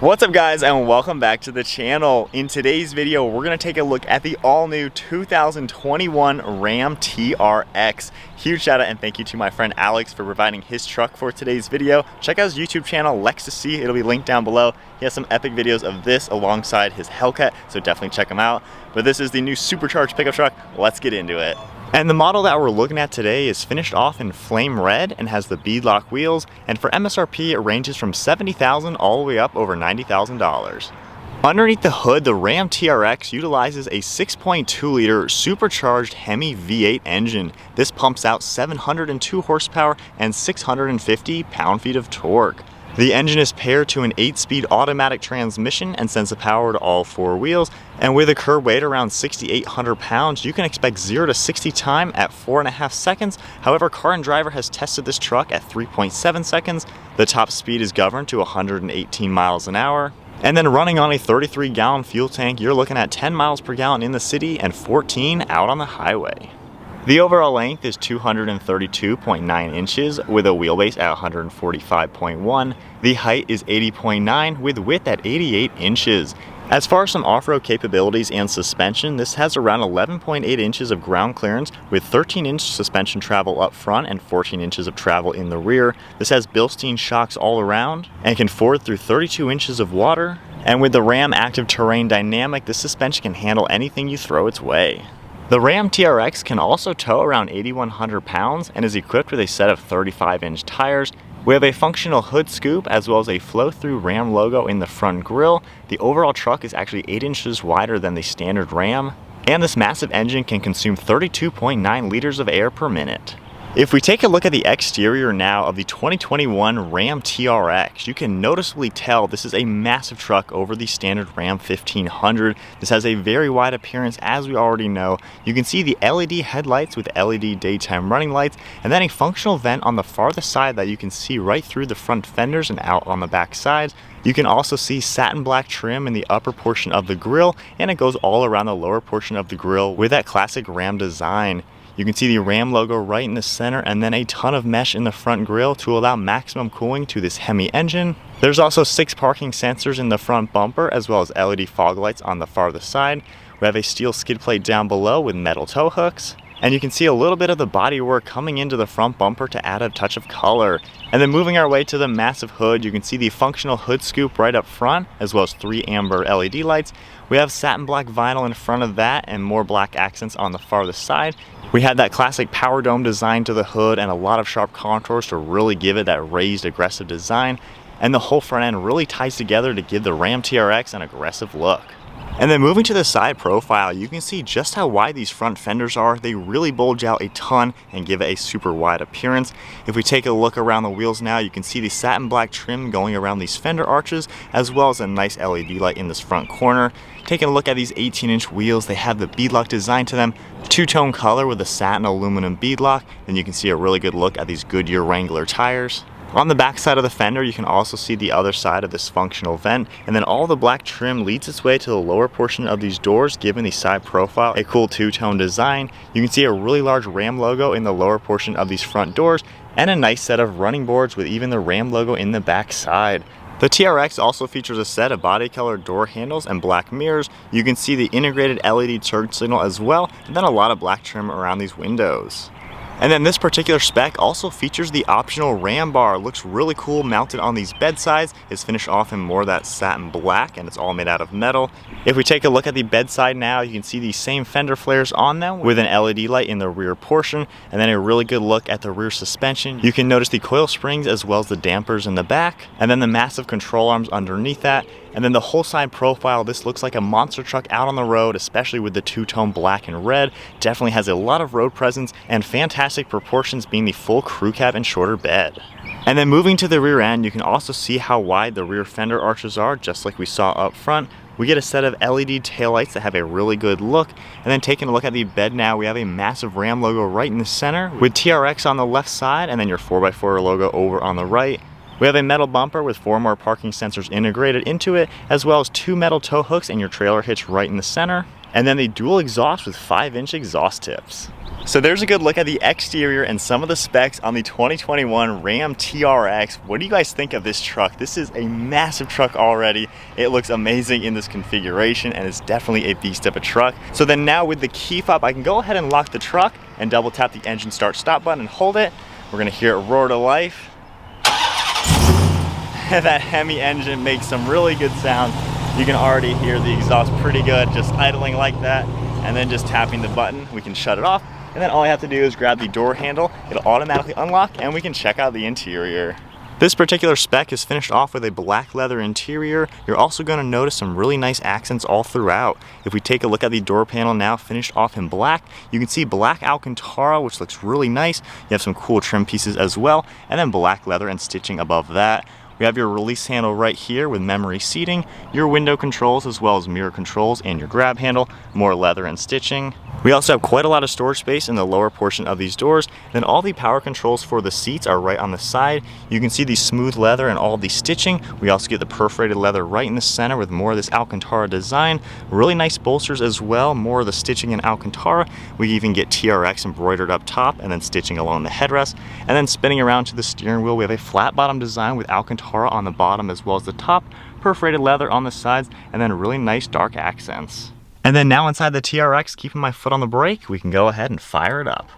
What's up guys, and welcome back to the channel. In today's video, we're going to take a look at the all-new 2021 Ram TRX. Huge shout out and thank you to my friend Alex for providing his truck for today's video. Check out his YouTube channel, Lextasy. It'll be linked down below. He has some epic videos of this alongside his Hellcat, so definitely check him out. But this is the new supercharged pickup truck. Let's get into it. And the model that we're looking at today is finished off in Flame Red and has the Beadlock wheels, and for MSRP it ranges from $70,000 all the way up over $90,000. Underneath the hood, the Ram TRX utilizes a 6.2 liter supercharged Hemi V8 engine. This pumps out 702 horsepower and 650 pound-feet of torque. The engine is paired to an 8-speed automatic transmission and sends the power to all four wheels, and with a curb weight around 6,800 pounds, you can expect 0 to 60 time at 4.5 seconds. However, Car and Driver has tested this truck at 3.7 seconds. The top speed is governed to 118 miles an hour. And then running on a 33-gallon fuel tank, you're looking at 10 miles per gallon in the city and 14 out on the highway. The overall length is 232.9 inches with a wheelbase at 145.1. The height is 80.9 with width at 88 inches. As far as some off-road capabilities and suspension, this has around 11.8 inches of ground clearance with 13-inch suspension travel up front and 14 inches of travel in the rear. This has Bilstein shocks all around and can ford through 32 inches of water. And with the Ram Active Terrain Dynamic, this suspension can handle anything you throw its way. The Ram TRX can also tow around 8,100 pounds and is equipped with a set of 35-inch tires. We have a functional hood scoop as well as a flow-through Ram logo in the front grille. The overall truck is actually 8 inches wider than the standard Ram, and this massive engine can consume 32.9 liters of air per minute. If we take a look at the exterior now of the 2021 Ram TRX, you can noticeably tell this is a massive truck over the standard Ram 1500. This has a very wide appearance, as we already know. You can see the LED headlights with LED daytime running lights, and then a functional vent on the farthest side that you can see right through the front fenders and out on the back sides. You can also see satin black trim in the upper portion of the grille, and it goes all around the lower portion of the grille with that classic Ram design. You can see the Ram logo right in the center, and then a ton of mesh in the front grille to allow maximum cooling to this Hemi engine. There's also 6 parking sensors in the front bumper as well as LED fog lights on the farthest side. We have a steel skid plate down below with metal tow hooks. And you can see a little bit of the bodywork coming into the front bumper to add a touch of color. And then moving our way to the massive hood, you can see the functional hood scoop right up front, as well as 3 amber LED lights. We have satin black vinyl in front of that and more black accents on the farthest side. We had that classic power dome design to the hood and a lot of sharp contours to really give it that raised aggressive design. And the whole front end really ties together to give the Ram TRX an aggressive look. And then moving to the side profile, you can see just how wide these front fenders are. They really bulge out a ton and give it a super wide appearance. If we take a look around the wheels now, you can see the satin black trim going around these fender arches, as well as a nice LED light in this front corner. Taking a look at these 18-inch wheels, they have the Beadlock design to them, two-tone color with a satin aluminum beadlock. Then you can see a really good look at these Goodyear Wrangler tires. On the back side of the fender, you can also see the other side of this functional vent, and then all the black trim leads its way to the lower portion of these doors, giving the side profile a cool two-tone design. You can see a really large Ram logo in the lower portion of these front doors, and a nice set of running boards with even the Ram logo in the back side. The TRX also features a set of body-colored door handles and black mirrors. You can see the integrated LED turn signal as well, and then a lot of black trim around these windows. And then this particular spec also features the optional Ram bar. It looks really cool mounted on these bedsides. It's finished off in more of that satin black, and it's all made out of metal. If we take a look at the bedside now, you can see these same fender flares on them with an LED light in the rear portion, and then a really good look at the rear suspension. You can notice the coil springs as well as the dampers in the back, and then the massive control arms underneath that. And then the whole side profile, this looks like a monster truck out on the road, especially with the two-tone black and red. Definitely has a lot of road presence and fantastic proportions, being the full crew cab and shorter bed. And then moving to the rear end, you can also see how wide the rear fender arches are, just like we saw up front. We get a set of LED taillights that have a really good look. And then taking a look at the bed now, we have a massive Ram logo right in the center with TRX on the left side, and then your 4x4 logo over on the right. We have a metal bumper with 4 more parking sensors integrated into it, as well as 2 metal tow hooks and your trailer hitch right in the center. And then the dual exhaust with 5-inch exhaust tips. So there's a good look at the exterior and some of the specs on the 2021 Ram TRX. What do you guys think of this truck? This is a massive truck already. It looks amazing in this configuration and it's definitely a beast of a truck. So then now with the key fob, I can go ahead and lock the truck and double tap the engine start stop button and hold it. We're gonna hear it roar to life. And that Hemi engine makes some really good sounds. You can already hear the exhaust pretty good, just idling like that. And then just tapping the button, we can shut it off. And then all I have to do is grab the door handle, it'll automatically unlock, and we can check out the interior. This particular spec is finished off with a black leather interior. You're also going to notice some really nice accents all throughout. If we take a look at the door panel now, finished off in black, you can see black alcantara, which looks really nice. You have some cool trim pieces as well, and then black leather and stitching above that. We have your release handle right here with memory seating, your window controls as well as mirror controls, and your grab handle, more leather and stitching. We also have quite a lot of storage space in the lower portion of these doors. Then all the power controls for the seats are right on the side. You can see the smooth leather and all the stitching. We also get the perforated leather right in the center with more of this alcantara design. Really nice bolsters as well, more of the stitching in alcantara. We even get TRX embroidered up top and then stitching along the headrest. And then spinning around to the steering wheel, we have a flat bottom design with alcantara on the bottom as well as the top, perforated leather on the sides, and then really nice dark accents. And then now inside the TRX, keeping my foot on the brake, we can go ahead and fire it up.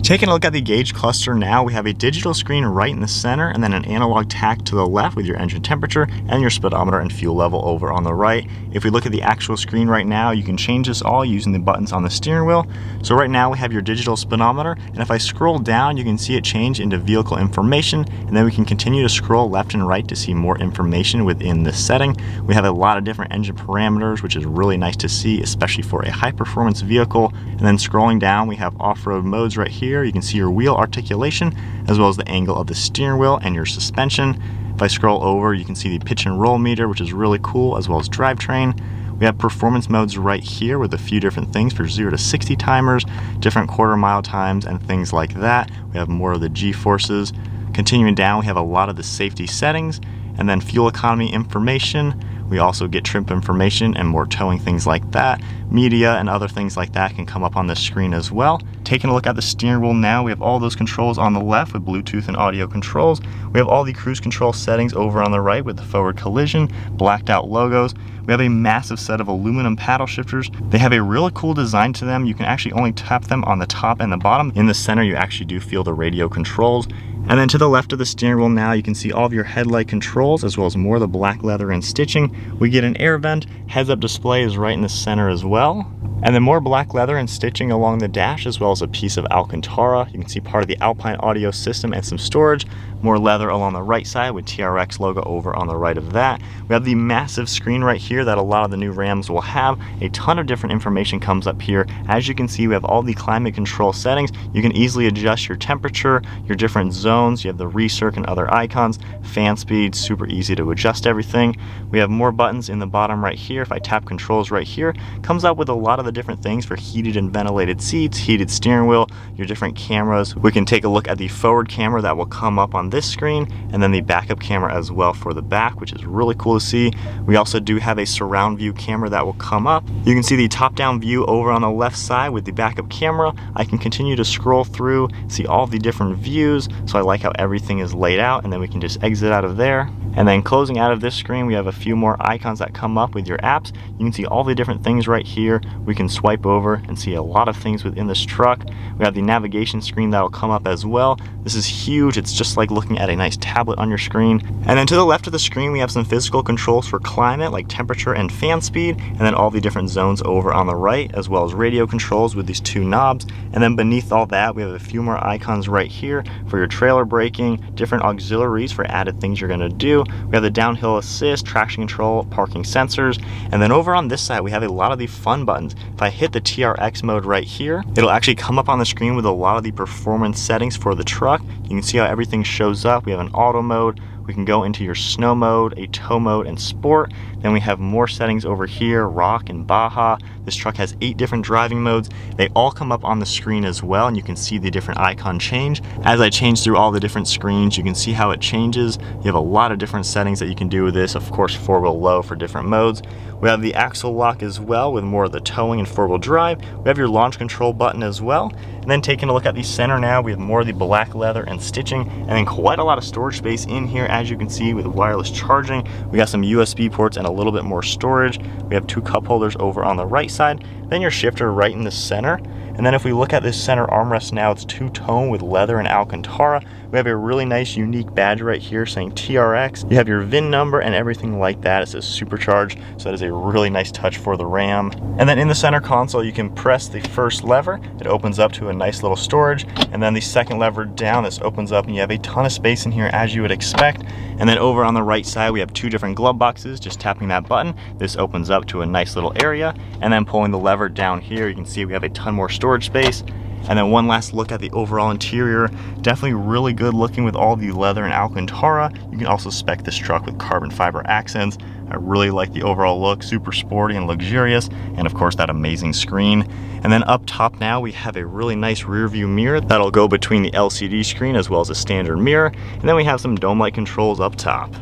Taking a look at the gauge cluster now, we have a digital screen right in the center and then an analog tach to the left with your engine temperature and your speedometer and fuel level over on the right. If we look at the actual screen right now, you can change this all using the buttons on the steering wheel. So right now we have your digital speedometer, and if I scroll down, you can see it change into vehicle information, and then we can continue to scroll left and right to see more information within this setting. We have a lot of different engine parameters, which is really nice to see, especially for a high performance vehicle. And then scrolling down, we have off-road modes right here. You can see your wheel articulation as well as the angle of the steering wheel and your suspension. If I scroll over, you can see the pitch and roll meter, which is really cool, as well as drivetrain. We have performance modes right here with a few different things for 0 to 60 timers, different quarter mile times, and things like that. We have more of the G-forces. Continuing down, we have a lot of the safety settings, and then fuel economy information. We also get trip information and more towing, things like that. Media and other things like that can come up on this screen as well. Taking a look at the steering wheel now, we have all those controls on the left with Bluetooth and audio controls. We have all the cruise control settings over on the right with the forward collision, blacked out logos. We have a massive set of aluminum paddle shifters. They have a really cool design to them. You can actually only tap them on the top and the bottom. In the center, you actually do feel the radio controls. And then to the left of the steering wheel now, you can see all of your headlight controls as well as more of the black leather and stitching. We get an air vent, heads-up display is right in the center as well. And then more black leather and stitching along the dash as well as a piece of alcantara. You can see part of the Alpine audio system and some storage. More leather along the right side with TRX logo over on the right of that. We have the massive screen right here that a lot of the new Rams will have. A ton of different information comes up here. As you can see, we have all the climate control settings. You can easily adjust your temperature, your different zones. You have the recirc and other icons, fan speed, super easy to adjust everything. We have more buttons in the bottom right here. If I tap controls right here, comes up with a lot of the different things for heated and ventilated seats, heated steering wheel, your different cameras. We can take a look at the forward camera that will come up on this screen, and then the backup camera as well for the back, which is really cool to see. We also do have a surround view camera that will come up. You can see the top-down view over on the left side with the backup camera. I can continue to scroll through, see all the different views, so I like how everything is laid out, and then we can just exit out of there. And then closing out of this screen, we have a few more icons that come up with your apps. You can see all the different things right here. We can swipe over and see a lot of things within this truck. We have the navigation screen that will come up as well. This is huge. It's just like looking at a nice tablet on your screen. And then to the left of the screen, we have some physical controls for climate, like temperature and fan speed, and then all the different zones over on the right, as well as radio controls with these two knobs. And then beneath all that, we have a few more icons right here for your trailer braking, different auxiliaries for added things you're gonna do. too. We have the downhill assist, traction control, parking sensors, and then over on this side we have a lot of the fun buttons. If I hit the TRX mode right here, it'll actually come up on the screen with a lot of the performance settings for the truck. You can see how everything shows up. We have an auto mode. We can go into your snow mode, a tow mode, and sport. Then we have more settings over here, rock and baja. This truck has 8 different driving modes. They all come up on the screen as well, and you can see the different icon change. As I change through all the different screens, you can see how it changes. You have a lot of different settings that you can do with this. Of course, 4-wheel low for different modes. We have the axle lock as well with more of the towing and 4-wheel drive. We have your launch control button as well. And then taking a look at the center now, we have more of the black leather and stitching, and then quite a lot of storage space in here, as you can see, with wireless charging. We got some USB ports and a little bit more storage. We have 2 cup holders over on the right side, then your shifter right in the center. And then if we look at this center armrest now, it's 2-tone with leather and alcantara. We have a really nice unique badge right here saying TRX. You have your VIN number and everything like that. It says Supercharged, so that is a really nice touch for the Ram. And then in the center console, you can press the first lever. It opens up to a nice little storage. And then the second lever down, this opens up and you have a ton of space in here as you would expect. And then over on the right side, we have 2 different glove boxes. Just tapping that button, this opens up to a nice little area. And then pulling the lever down here, you can see we have a ton more storage space. And then one last look at the overall interior. Definitely really good looking with all the leather and alcantara. You can also spec this truck with carbon fiber accents. I really like the overall look, super sporty and luxurious, and of course that amazing screen. And then up top now we have a really nice rear view mirror that'll go between the LCD screen as well as a standard mirror. And then we have some dome light controls up top.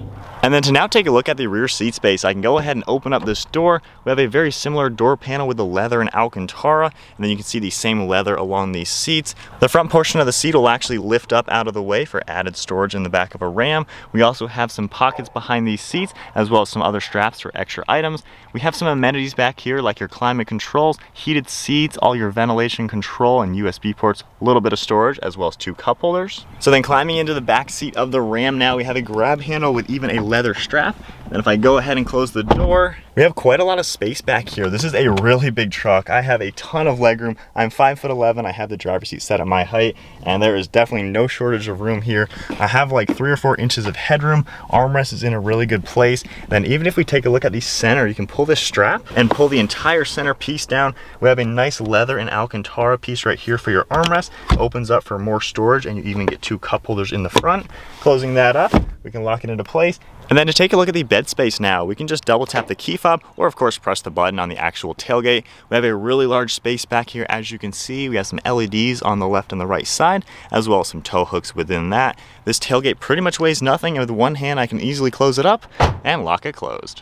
And then to now take a look at the rear seat space, I can go ahead and open up this door. We have a very similar door panel with the leather and alcantara, and then you can see the same leather along these seats. The front portion of the seat will actually lift up out of the way for added storage in the back of a Ram. We also have some pockets behind these seats, as well as some other straps for extra items. We have some amenities back here like your climate controls, heated seats, all your ventilation control, and USB ports, a little bit of storage, as well as 2 cup holders. So then climbing into the back seat of the Ram now, we have a grab handle with even a leather strap. And if I go ahead and close the door, we have quite a lot of space back here. This is a really big truck. I have a ton of legroom. I'm 5'11". I have the driver's seat set at my height, and there is definitely no shortage of room here. I have like 3 or 4 inches of headroom. Armrest is in a really good place. Then even if we take a look at the center, you can pull this strap and pull the entire center piece down. We have a nice leather and alcantara piece right here for your armrest. It opens up for more storage, and you even get 2 cup holders in the front. Closing that up, we can lock it into place. And then to take a look at the bed space now, we can just double tap the key fob or of course press the button on the actual tailgate. We have a really large space back here, as you can see. We have some LEDs on the left and the right side, as well as some tow hooks within that. This tailgate pretty much weighs nothing, and with one hand I can easily close it up and lock it closed.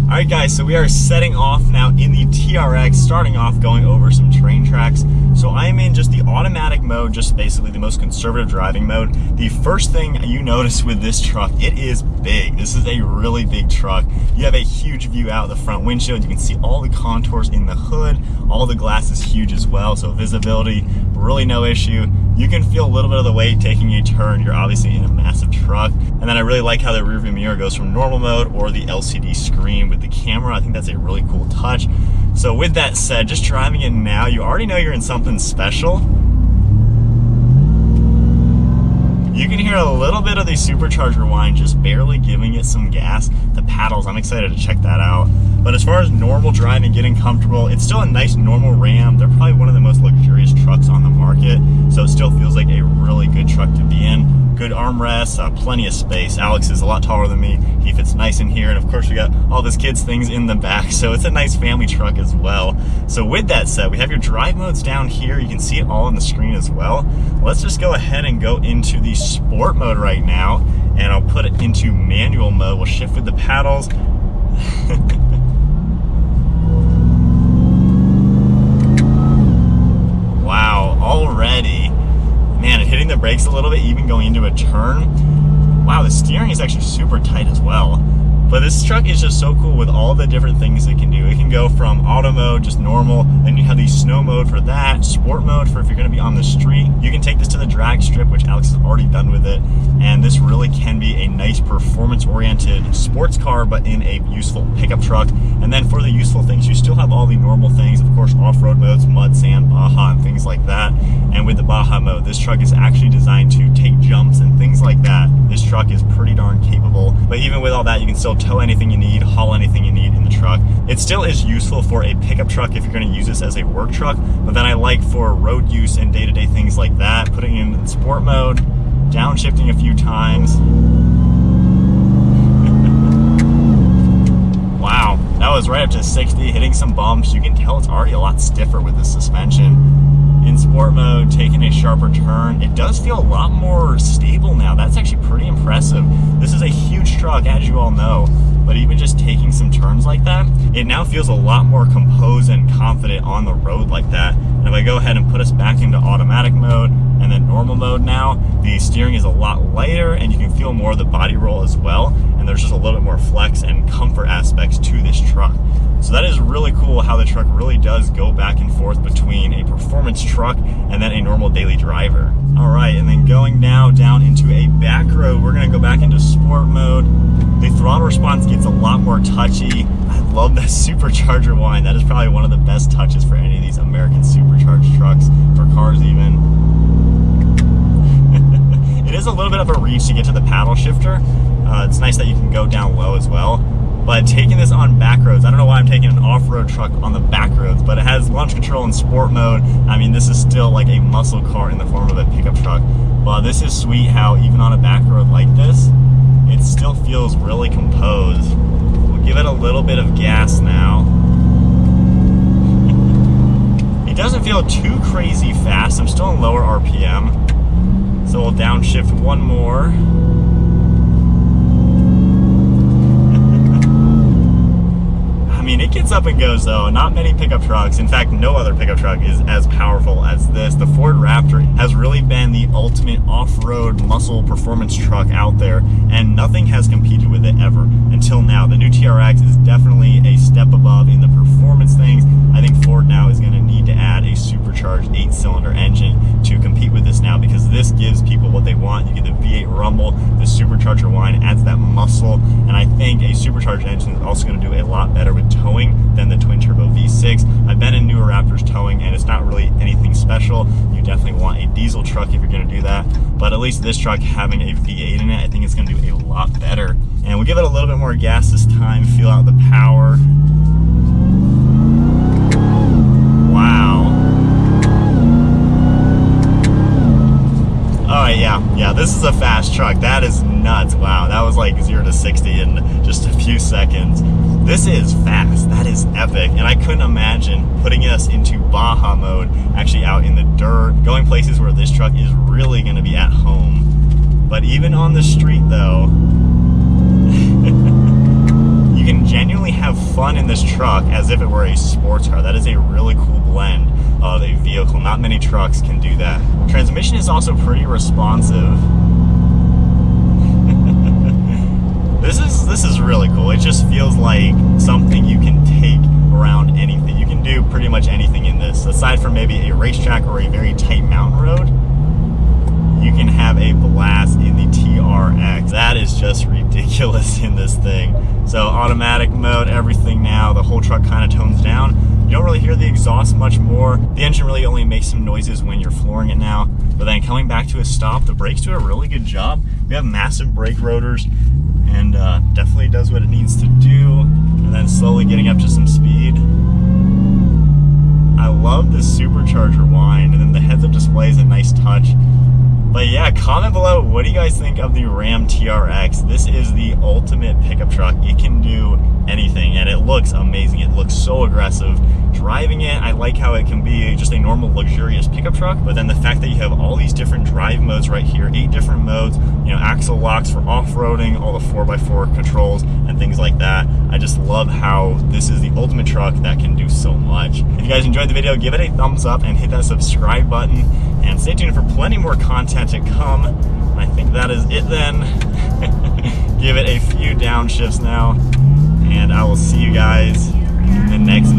Alright guys, so we are setting off now in the TRX, starting off going over some train tracks. So I am in just the automatic mode, just basically the most conservative driving mode. The first thing you notice with this truck, it is big. This is a really big truck. You have a huge view out the front windshield. You can see all the contours in the hood. All the glass is huge as well, so visibility, really no issue. You can feel a little bit of the weight taking a turn. You're obviously in a massive truck. And then I really like how the rearview mirror goes from normal mode or the LCD screen with the camera. I think that's a really cool touch. So with that said, just driving it now, you already know you're in something special. You can hear a little bit of the supercharger whine, just barely giving it some gas. The paddles, I'm excited to check that out. But as far as normal driving, getting comfortable, it's still a nice normal Ram. They're probably one of the most luxurious trucks on the market, so it still feels like a really good truck to be in. Good armrests, plenty of space. Alex is a lot taller than me. He fits nice in here, and of course we got all this kids things in the back, so it's a nice family truck as well. So with that said, we have your drive modes down here. You can see it all on the screen as well. Let's just go ahead and go into the sport mode right now, and I'll put it into manual mode. We'll shift with the paddles. Wow, already. Man, hitting the brakes a little bit, even going into a turn. Wow, the steering is actually super tight as well. But this truck is just so cool with all the different things it can do. It can go from auto mode, just normal, then you have the snow mode for that, sport mode for if you're gonna be on the street. You can take this to the drag strip, which Alex has already done with it, and this really can be a nice performance-oriented sports car, but in a useful pickup truck. And then for the useful things, you still have all the normal things, of course, off-road modes, mud, sand, baja, and things like that. And with the baja mode, this truck is actually designed to take jumps and things like that. This truck is pretty darn capable. but even with all that, you can still tow anything you need, haul anything you need in the truck. It still is useful for a pickup truck if you're going to use this as a work truck, but then I like for road use and day-to-day things like that, putting it in sport mode, downshifting a few times. Wow, that was right up to 60, hitting some bumps. You can tell it's already a lot stiffer with the suspension. In sport mode, taking a sharper turn, it does feel a lot more stable now. That's actually pretty impressive. This is a huge truck, as you all know, but even just taking some turns like that, it now feels a lot more composed and confident on the road like that. And if I go ahead and put us back into automatic mode and then normal mode now, the steering is a lot lighter and you can feel more of the body roll as well. And there's just a little bit more flex and comfort aspects to this truck. So that is really cool how the truck really does go back and forth between a performance truck and then a normal daily driver. All right, and then going now down into a back road, we're gonna go back into sport mode. The throttle response gets a lot more touchy. I love that supercharger whine. That is probably one of the best touches for any of these American supercharged trucks, or cars even. It is a little bit of a reach to get to the paddle shifter. It's nice that you can go down low as well. But taking this on back roads, I don't know why I'm taking an off-road truck on the back roads, but it has launch control in sport mode. I mean, this is still like a muscle car in the form of a pickup truck. But this is sweet how even on a back road like this, it still feels really composed. We'll give it a little bit of gas now. It doesn't feel too crazy fast. I'm still in lower RPM. So we'll downshift one more. I mean, it gets up and goes though. Not many pickup trucks, in fact, no other pickup truck is as powerful as this. The Ford Raptor has really been the ultimate off-road muscle performance truck out there, and nothing has competed with it ever until now. The new TRX is definitely a step above in the performance things. I think Ford now is going to need to add a supercharged 8-cylinder engine to compete with this now, because this gives people what they want. You get the V8 rumble, the supercharger whine adds that muscle, and I think a supercharged engine is also going to do a lot better with towing than the twin turbo V6. I've been in newer Raptors towing and it's not really anything special. You definitely want a diesel truck if you're going to do that, but at least this truck having a V8 in it, I think it's going to do a lot better. And we'll give it a little bit more gas this time, feel out the power. Wow. Oh yeah, this is a fast truck. That is nuts. Wow, that was like 0 to 60 in just a few seconds. This is fast. That is epic. And I couldn't imagine putting us into baja mode, actually out in the dirt, going places where this truck is really going to be at home. But even on the street though, you can genuinely have fun in this truck as if it were a sports car. That is a really cool blend of a vehicle. Not many trucks can do that. Transmission is also pretty responsive. This is really cool. It just feels like something you can take around anything. You can do pretty much anything in this. Aside from maybe a racetrack or a very tight mountain road, you can have a blast in the TRX. That is just ridiculous in this thing. So automatic mode, everything now, the whole truck kind of tones down. You don't really hear the exhaust much more. The engine really only makes some noises when you're flooring it now. But then coming back to a stop, the brakes do a really good job. We have massive brake rotors and definitely does what it needs to do. And then slowly getting up to some speed. I love the supercharger whine, and then the heads-up display is a nice touch. But yeah, comment below, what do you guys think of the Ram TRX? This is the ultimate pickup truck. It can do anything, and it looks amazing. It looks so aggressive. Driving it, I like how it can be just a normal luxurious pickup truck, but then the fact that you have all these different drive modes right here, 8 different modes, you know, axle locks for off-roading, all the 4x4 controls and things like that. I just love how this is the ultimate truck that can do so much. If you guys enjoyed the video, give it a thumbs up and hit that subscribe button, and stay tuned for plenty more content to come. And I think that is it then. Give it a few downshifts now, and I will see you guys in the next video.